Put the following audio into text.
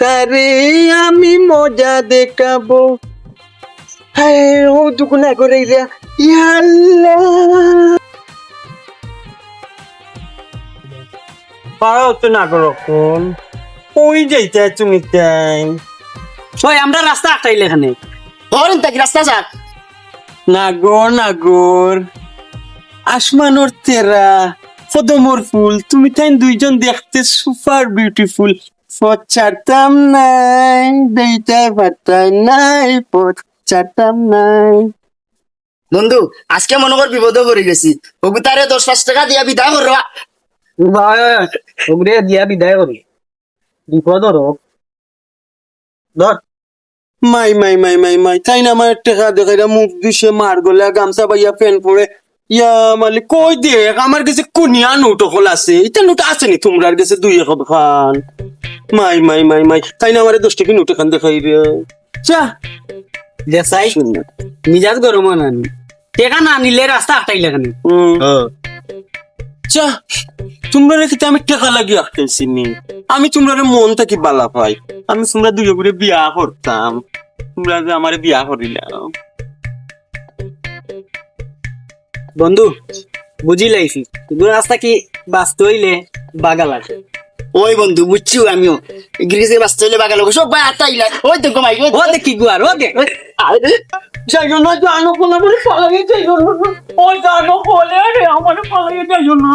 তারে আমি মজা দেখাবো। হ্যাঁ ও দুকু না করে ইয়াল্লা পারাও তো না করো কোন ওই যাইতে তুমি তাই ওই আমরা রাস্তা আটটাইলে এখানে ধরেন তাকি রাস্তা যাক নাগর আসমানোর তেরা পদমর ফুল তুমি তাই দুইজন দেখতে সুপার বিউটিফুল পথ ছাড়তাম নাই দেইতে পারতাই নাই পথ ছাড়তাম নাই। বন্ধু আজকে মনে কর বিপদে পড়ে গেছি কবিতারে 10-5 টাকা দিয়া বিদায় করবা। ভাই ওগুলো দিয়া বিদায় করি বিপদ রোগ ধর মাই মাই মাই মাই মাই তাই না আমার টেকা দেখাইরা মুখ দিছে মার গলা গামছা বাইয়া ফ্যান পরে ইয়া মালে কই দেখ আমার কাছে কুনিয়া নোট হল আছে এটা নোট আছে নি তোমরার কাছে 2-1 খান মাই মাই মাই মাই তাই না আমার 10 টাকা নোট খান দেখাই রে চা দেশাই মিজাজ গরম নানি টেকা না নিলে রাস্তা আটটাইলে এখানে চা তোমরা রেখে আমি টাকা লাগিয়ে আসতেছি নি আমি তোমরা মন থেকে বালা পাই আমি তোমরা দুই করে বিয়া করতাম তোমরা যে আমার বিয়া করিলাম বন্ধু বুঝি লাইছি কিন্তু রাস্তা কি বাঁচতে হইলে বাগা লাগে ওই বন্ধু বুঝছি আমিও গ্রিজে বাস চলে বাগালো সব ভাই আটাইলা ওই তো কমাই ও দেখি গুয়ার ও দেখ যাইও না জানো কোনো বলে পালাই যাইও না ও জানো বলে রে আমার পালাই যাইও না